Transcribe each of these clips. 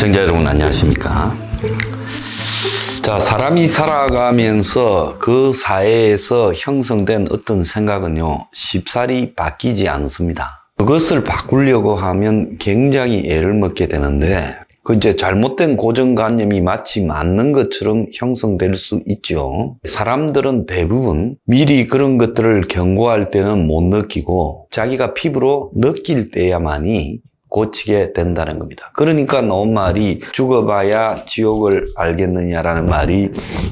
시청자 여러분 안녕하십니까? 자, 사람이 살아가면서 그 사회에서 형성된 어떤 생각은요, 쉽사리 바뀌지 않습니다. 그것을 바꾸려고 하면 굉장히 애를 먹게 되는데, 그 이제 잘못된 고정관념이 마치 맞는 것처럼 형성될 수 있죠. 사람들은 대부분 미리 그런 것들을 경고할 때는 못 느끼고 자기가 피부로 느낄 때야만이 고치게 된다는 겁니다. 그러니까 나온 말이 죽어봐야 지옥을 알겠느냐라는 말이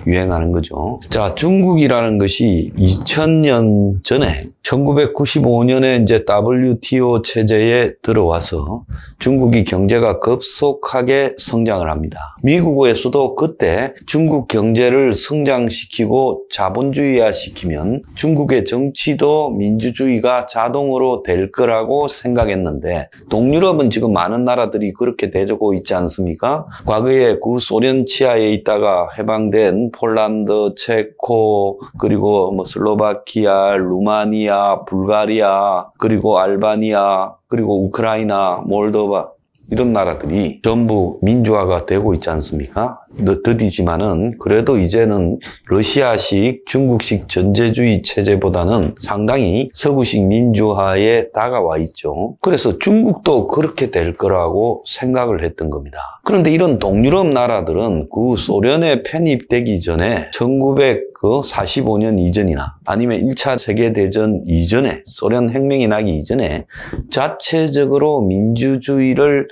유행하는 거죠. 자, 중국이라는 것이 2000년 전에 1995년에 이제 WTO 체제에 들어와서 중국이 경제가 급속하게 성장을 합니다. 미국에서도 그때 중국 경제를 성장시키고 자본주의화 시키면 중국의 정치도 민주주의가 자동으로 될 거라고 생각했는데, 동유럽은 지금 많은 나라들이 그렇게 되고 있지 않습니까? 과거에 구소련 치하에 있다가 해방된 폴란드, 체코, 그리고 슬로바키아, 루마니아, 불가리아, 그리고 알바니아, 그리고 우크라이나, 몰도바, 이런 나라들이 전부 민주화가 되고 있지 않습니까? 더디지만은 그래도 이제는 러시아식, 중국식 전제주의 체제보다는 상당히 서구식 민주화에 다가와 있죠. 그래서 중국도 그렇게 될 거라고 생각을 했던 겁니다. 그런데 이런 동유럽 나라들은 그 소련에 편입되기 전에 1945년 이전이나 아니면 1차 세계대전 이전에, 소련 혁명이 나기 이전에 자체적으로 민주주의를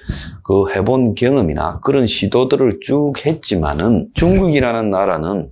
해본 경험이나 그런 시도들을 쭉 했지만은, 중국이라는 나라는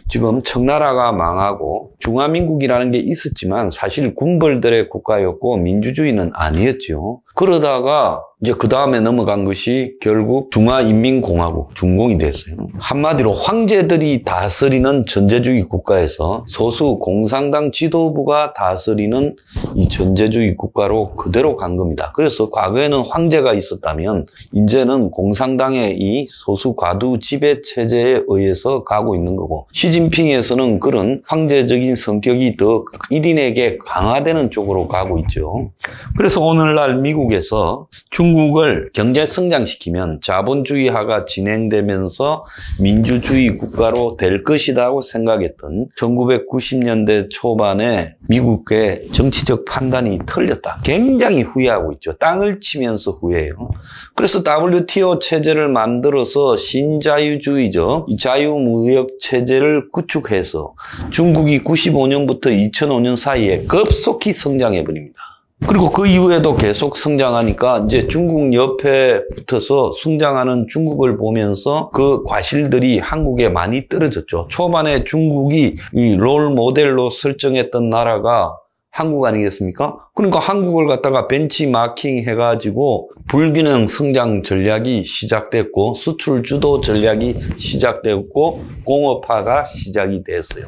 지금 청나라가 망하고 중화민국이라는 게 있었지만 사실 군벌들의 국가였고 민주주의는 아니었죠. 그러다가 이제 그 다음에 넘어간 것이 결국 중화인민공화국, 중공이 됐어요. 한마디로 황제들이 다스리는 전제주의 국가에서 소수 공산당 지도부가 다스리는 이 전제주의 국가로 그대로 간 겁니다. 그래서 과거에는 황제가 있었다면 이제는 공산당의 이 소수 과두 지배 체제에 의해서 가고 있는 거고, 시진핑에서는 그런 황제적인 성격이 더 1인에게 강화되는 쪽으로 가고 있죠. 그래서 오늘날 미국에서 중국을 경제 성장시키면 자본주의화가 진행되면서 민주주의 국가로 될 것이라고 생각했던 1990년대 초반에 미국의 정치적 판단이 틀렸다. 굉장히 후회하고 있죠. 땅을 치면서 후회해요. 그래서 WTO 체제를 만들어서 신자유주의적 자유무역 체제를 구축해서 중국이 95년부터 2005년 사이에 급속히 성장해버립니다. 그리고 그 이후에도 계속 성장하니까 이제 중국 옆에 붙어서 성장하는 중국을 보면서 그 과실들이 한국에 많이 떨어졌죠. 초반에 중국이 이 롤 모델로 설정했던 나라가 한국 아니겠습니까? 그러니까 한국을 갖다가 벤치마킹 해가지고 불균형 성장 전략이 시작됐고, 수출 주도 전략이 시작됐고, 공업화가 시작이 됐어요.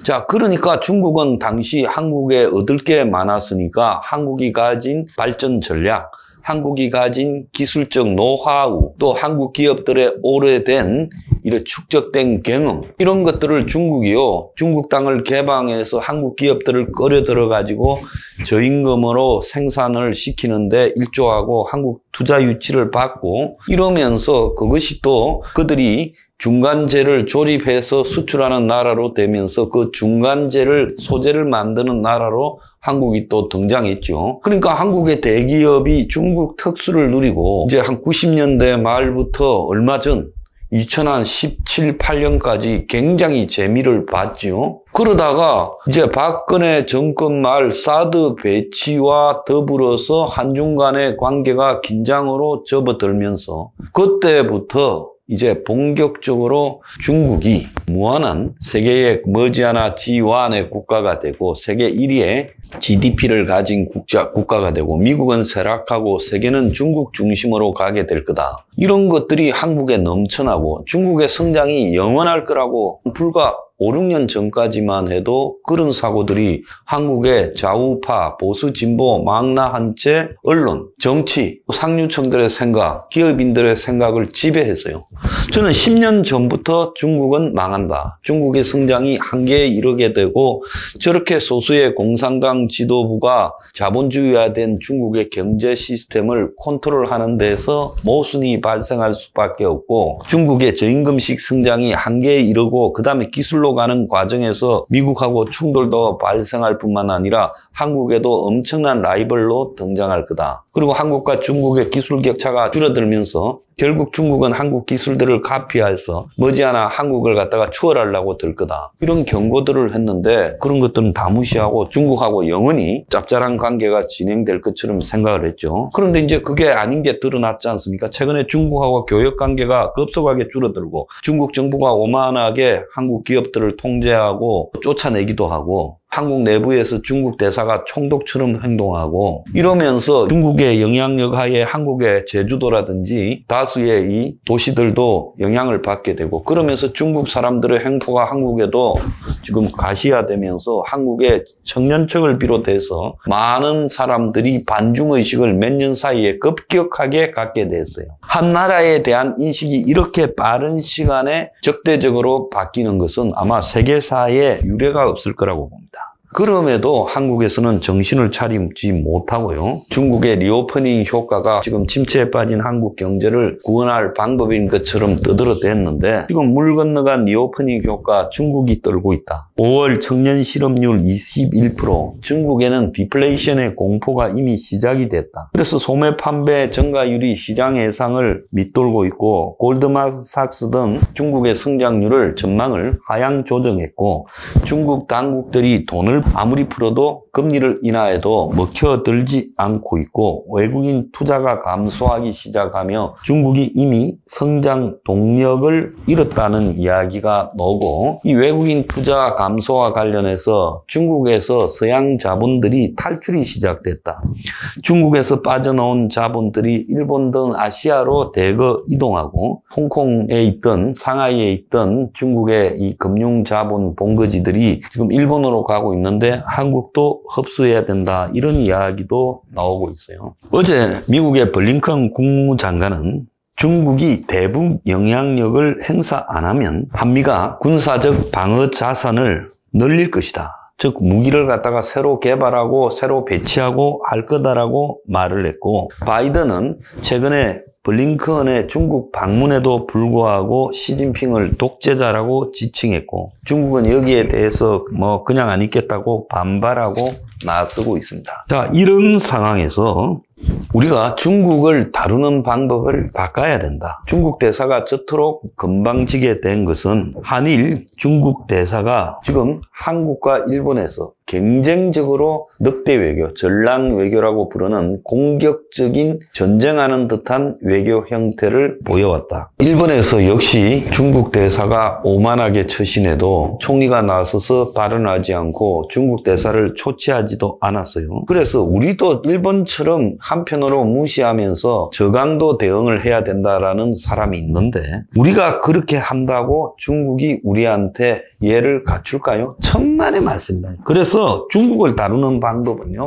자, 그러니까 중국은 당시 한국에 얻을 게 많았으니까 한국이 가진 발전 전략, 한국이 가진 기술적 노하우, 또 한국 기업들의 오래된 이런 축적된 경험, 이런 것들을 중국이요, 중국 땅을 개방해서 한국 기업들을 끌어들여 가지고 저임금으로 생산을 시키는데 일조하고 한국 투자 유치를 받고, 이러면서 그것이 또 그들이 중간재를 조립해서 수출하는 나라로 되면서 그 중간재를, 소재를 만드는 나라로 한국이 또 등장했죠. 그러니까 한국의 대기업이 중국 특수를 누리고 이제 한 90년대 말부터 얼마 전 2017, 18년까지 굉장히 재미를 봤죠. 그러다가 이제 박근혜 정권 말 사드 배치와 더불어서 한중 간의 관계가 긴장으로 접어들면서 그때부터 이제 본격적으로 중국이 무한한 세계의 머지않아 G1의 국가가 되고 세계 1위의 GDP를 가진 국가가 되고, 미국은 쇠락하고 세계는 중국 중심으로 가게 될 거다. 이런 것들이 한국에 넘쳐나고 중국의 성장이 영원할 거라고 불과 5, 6년 전까지만 해도 그런 사고들이 한국의 좌우파, 보수, 진보, 망나 한 채, 언론, 정치, 상류층들의 생각, 기업인들의 생각을 지배했어요. 저는 10년 전부터 중국은 망한다. 중국의 성장이 한계에 이르게 되고 저렇게 소수의 공산당 지도부가 자본주의화된 중국의 경제 시스템을 컨트롤하는 데서 모순이 발생할 수밖에 없고 중국의 저임금식 성장이 한계에 이르고 그 다음에 기술로 가는 과정에서 미국하고 충돌도 발생할 뿐만 아니라 한국에도 엄청난 라이벌로 등장할 거다. 그리고 한국과 중국의 기술 격차가 줄어들면서 결국 중국은 한국 기술들을 카피해서 머지않아 한국을 갖다가 추월하려고 들 거다. 이런 경고들을 했는데 그런 것들은 다 무시하고 중국하고 영원히 짭짤한 관계가 진행될 것처럼 생각을 했죠. 그런데 이제 그게 아닌 게 드러났지 않습니까? 최근에 중국하고 교역 관계가 급속하게 줄어들고 중국 정부가 오만하게 한국 기업들을 통제하고 쫓아내기도 하고 한국 내부에서 중국 대사가 총독처럼 행동하고 이러면서 중국의 영향력 하에 한국의 제주도라든지 다수의 이 도시들도 영향을 받게 되고 그러면서 중국 사람들의 행포가 한국에도 지금 가시화되면서 한국의 청년층을 비롯해서 많은 사람들이 반중의식을 몇 년 사이에 급격하게 갖게 됐어요. 한 나라에 대한 인식이 이렇게 빠른 시간에 적대적으로 바뀌는 것은 아마 세계사에 유례가 없을 거라고 봅니다. 그럼에도 한국에서는 정신을 차리지 못하고요. 중국의 리오프닝 효과가 지금 침체에 빠진 한국 경제를 구원할 방법인 것처럼 떠들어댔는데 지금 물 건너간 리오프닝 효과 중국이 떨고 있다. 5월 청년 실업률 21%, 중국에는 디플레이션의 공포가 이미 시작이 됐다. 그래서 소매 판매 증가율이 시장 예상을 밑돌고 있고 골드만삭스 등 중국의 성장률을 전망을 하향 조정했고 중국 당국들이 돈을 아무리 풀어도 금리를 인하해도 먹혀들지 않고 있고 외국인 투자가 감소하기 시작하며 중국이 이미 성장 동력을 잃었다는 이야기가 나오고 이 외국인 투자 감소와 관련해서 중국에서 서양 자본들이 탈출이 시작됐다. 중국에서 빠져나온 자본들이 일본 등 아시아로 대거 이동하고 홍콩에 있던 상하이에 있던 중국의 이 금융 자본 본거지들이 지금 일본으로 가고 있는데 한국도 흡수해야 된다. 이런 이야기도 나오고 있어요. 어제 미국의 블링컨 국무장관은 중국이 대북 영향력을 행사 안 하면 한미가 군사적 방어 자산을 늘릴 것이다. 즉 무기를 갖다가 새로 개발하고 새로 배치하고 할 거다라고 말을 했고 바이든은 최근에 블링컨의 중국 방문에도 불구하고 시진핑을 독재자라고 지칭했고 중국은 여기에 대해서 그냥 안 있겠다고 반발하고 나서고 있습니다. 자, 이런 상황에서 우리가 중국을 다루는 방법을 바꿔야 된다. 중국 대사가 저토록 건방지게 된 것은 한일 중국 대사가 지금 한국과 일본에서 경쟁적으로 늑대 외교, 전랑 외교라고 부르는 공격적인 전쟁하는 듯한 외교 형태를 보여왔다. 일본에서 역시 중국 대사가 오만하게 처신해도 총리가 나서서 발언하지 않고 중국 대사를 초치하지도 않았어요. 그래서 우리도 일본처럼 한편으로 무시하면서 저강도 대응을 해야 된다라는 사람이 있는데 우리가 그렇게 한다고 중국이 우리한테 예를 갖출까요? 천만의 말씀입니다. 그래서 중국을 다루는 방법은요.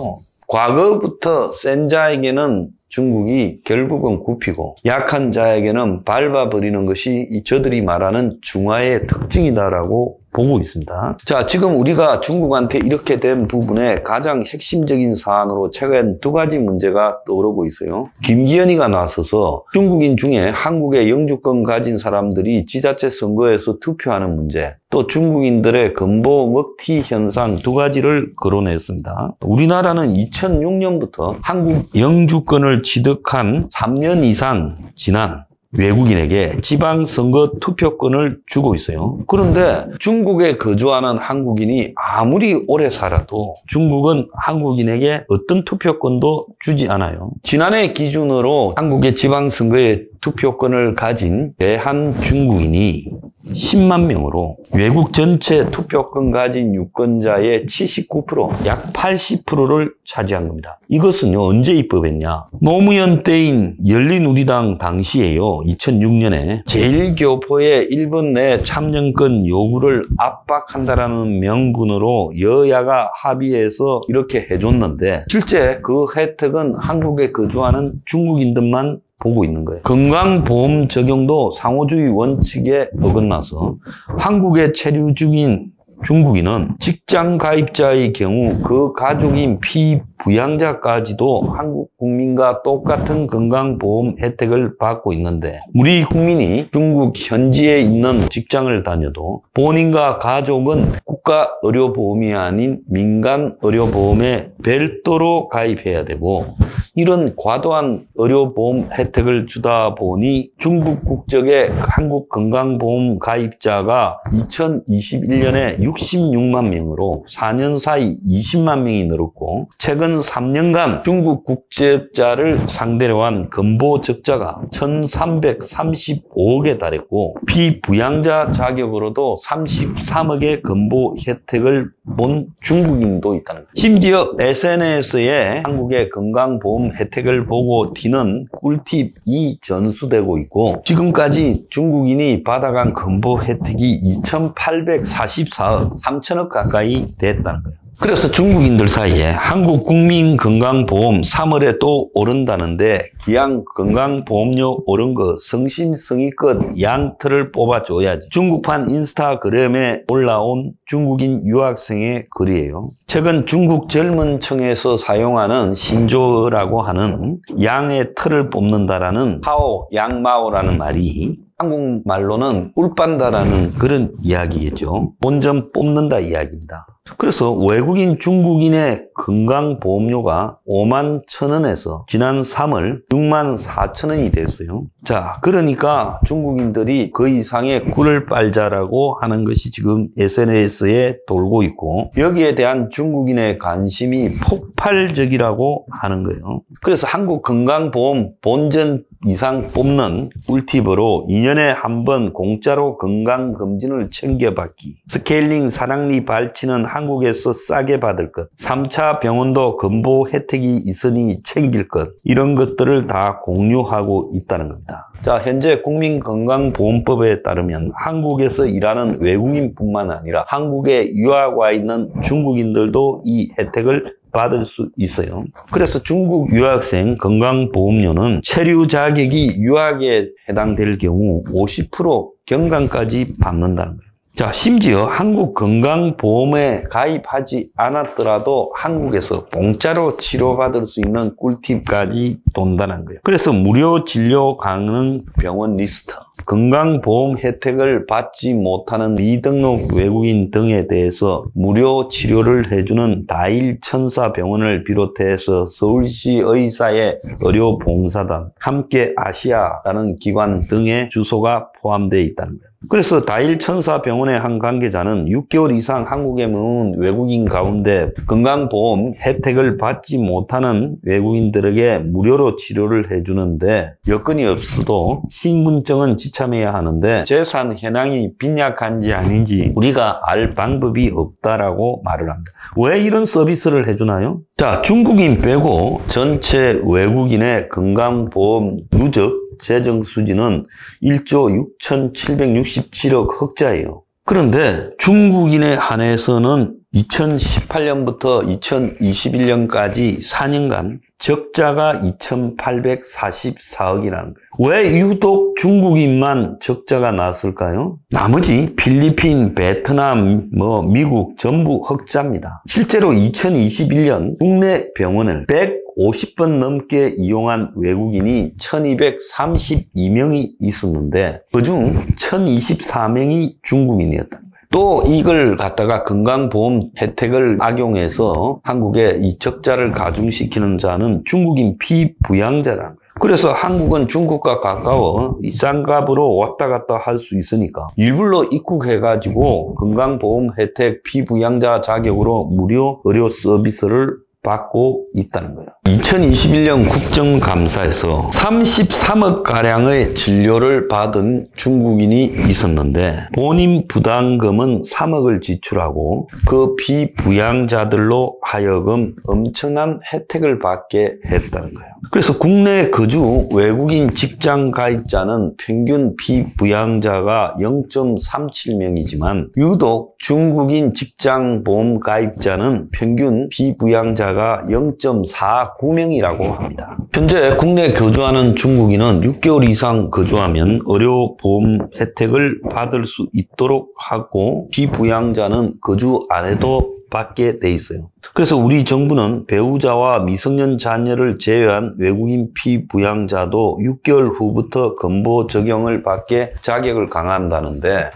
과거부터 센 자에게는 중국이 결국은 굽히고 약한 자에게는 밟아버리는 것이 저들이 말하는 중화의 특징이다라고 보고 있습니다. 자, 지금 우리가 중국한테 이렇게 된 부분에 가장 핵심적인 사안으로 최근 두 가지 문제가 떠오르고 있어요. 김기현이가 나서서 중국인 중에 한국의 영주권 가진 사람들이 지자체 선거에서 투표하는 문제, 또 중국인들의 건보 먹튀 현상 두 가지를 거론했습니다. 우리나라는 2006년부터 한국 영주권을 취득한 3년 이상 지난 외국인에게 지방선거 투표권을 주고 있어요. 그런데 중국에 거주하는 한국인이 아무리 오래 살아도 중국은 한국인에게 어떤 투표권도 주지 않아요. 지난해 기준으로 한국의 지방선거에 투표권을 가진 대한 중국인이 10만 명으로 외국 전체 투표권 가진 유권자의 79%, 약 80%를 차지한 겁니다. 이것은요, 언제 입법했냐? 노무현 때인 열린우리당 당시에요. 2006년에 제1교포의 일본 내 참정권 요구를 압박한다라는 명분으로 여야가 합의해서 이렇게 해줬는데 실제 그 혜택은 한국에 거주하는 중국인들만 보고 있는 거예요. 건강보험 적용도 상호주의 원칙에 어긋나서 한국에 체류 중인 중국인은 직장 가입자의 경우 그 가족인 피부양자까지도 한국 국민과 똑같은 건강보험 혜택을 받고 있는데 우리 국민이 중국 현지에 있는 직장을 다녀도 본인과 가족은 국가의료보험이 아닌 민간의료보험에 별도로 가입해야 되고 이런 과도한 의료보험 혜택을 주다 보니 중국 국적의 한국 건강보험 가입자가 2021년에 66만 명으로 4년 사이 20만 명이 늘었고 최근 3년간 중국 국적자를 상대로 한 건보 적자가 1,335억에 달했고 피부양자 자격으로도 33억의 건보 혜택을 본 중국인도 있다는 거예요. 심지어 SNS에 한국의 건강보험 혜택을 보고 튀는 꿀팁이 전수되고 있고 지금까지 중국인이 받아간 건보 혜택이 2,844억, 3천억 가까이 됐다는 거예요. 그래서 중국인들 사이에 한국 국민건강보험 3월에 또 오른다는데 기왕 건강보험료 오른 거 성심성의껏 양털을 뽑아줘야지. 중국판 인스타그램에 올라온 중국인 유학생의 글이에요. 최근 중국 젊은층에서 사용하는 신조어라고 하는 양의 털을 뽑는다라는 하오, 양마오라는 말이 한국말로는 꿀 빤다라는 그런 이야기겠죠. 본전 뽑는다 이야기입니다. 그래서 외국인 중국인의 건강보험료가 5만 1,000원에서 지난 3월 6만 4,000원이 됐어요. 자, 그러니까 중국인들이 그 이상의 꿀을 빨자라고 하는 것이 지금 SNS에 돌고 있고 여기에 대한 중국인의 관심이 폭발적이라고 하는 거예요. 그래서 한국 건강보험 본전 이상 뽑는 꿀팁으로 2년에 한 번 공짜로 건강검진을 챙겨받기, 스케일링 사랑니 발치는 한국에서 싸게 받을 것, 3차 병원도 건보 혜택이 있으니 챙길 것, 이런 것들을 다 공유하고 있다는 겁니다. 자, 현재 국민건강보험법에 따르면 한국에서 일하는 외국인뿐만 아니라 한국에 유학 와 있는 중국인들도 이 혜택을 받을 수 있어요. 그래서 중국 유학생 건강보험료는 체류 자격이 유학에 해당될 경우 50% 경감까지 받는다는 거예요. 자, 심지어 한국 건강보험에 가입하지 않았더라도 한국에서 공짜로 치료받을 수 있는 꿀팁까지 돈다는 거예요. 그래서 무료 진료 가능 병원 리스트, 건강보험 혜택을 받지 못하는 미등록 외국인 등에 대해서 무료 치료를 해주는 다일천사병원을 비롯해서 서울시 의사의 의료봉사단, 함께 아시아라는 기관 등의 주소가 포함되어 있다는 거예요. 그래서 다일천사병원의 한 관계자는 6개월 이상 한국에 머문 외국인 가운데 건강보험 혜택을 받지 못하는 외국인들에게 무료로 치료를 해주는데 여건이 없어도 신분증은 지참해야 하는데 재산 현황이 빈약한지 아닌지 우리가 알 방법이 없다라고 말을 합니다. 왜 이런 서비스를 해주나요? 자, 중국인 빼고 전체 외국인의 건강보험 누적 재정 수지는 1조 6,767억 흑자예요. 그런데 중국인에 한해서는 2018년부터 2021년까지 4년간 적자가 2,844억이라는 거예요. 왜 유독 중국인만 적자가 났을까요? 나머지 필리핀, 베트남, 미국 전부 흑자입니다. 실제로 2021년 국내 병원을 150번 넘게 이용한 외국인이 1,232명이 있었는데 그중 1,024명이 중국인이었다는 거예요. 또 이걸 갖다가 건강보험 혜택을 악용해서 한국에 이 적자를 가중시키는 자는 중국인 피부양자라는 거예요. 그래서 한국은 중국과 가까워 이 싼값으로 왔다 갔다 할 수 있으니까 일부러 입국해가지고 건강보험 혜택 피부양자 자격으로 무료 의료 서비스를 받고 있다는 거예요. 2021년 국정감사에서 33억 가량의 진료를 받은 중국인이 있었는데 본인 부담금은 3억을 지출하고 그 비부양자들로 하여금 엄청난 혜택을 받게 했다는 거예요. 그래서 국내 거주 외국인 직장 가입자는 평균 비부양자가 0.37명이지만 유독 중국인 직장 보험 가입자는 평균 비부양자가 0.49명이라고 합니다. 현재 국내 거주하는 중국인은 6개월 이상 거주하면 의료보험 혜택을 받을 수 있도록 하고 비부양자는 거주 안 해도 받게 돼 있어요. 그래서 우리 정부는 배우자와 미성년 자녀를 제외한 외국인 피부양자도 6개월 후부터 건보 적용을 받게 자격을 강화한다는데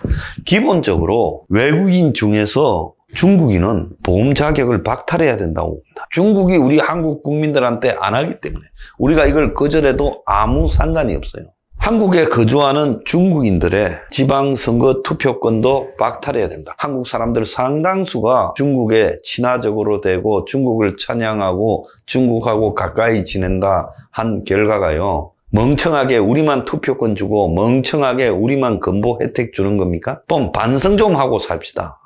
기본적으로 외국인 중에서 중국인은 보험 자격을 박탈해야 된다고 봅니다. 중국이 우리 한국 국민들한테 안 하기 때문에 우리가 이걸 거절해도 아무 상관이 없어요. 한국에 거주하는 중국인들의 지방선거 투표권도 박탈해야 된다. 한국 사람들 상당수가 중국에 친화적으로 되고 중국을 찬양하고 중국하고 가까이 지낸다 한 결과가요. 멍청하게 우리만 투표권 주고 멍청하게 우리만 건보 혜택 주는 겁니까? 좀 반성 좀 하고 삽시다.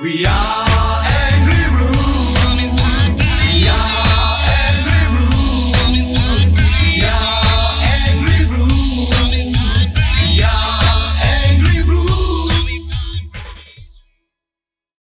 We are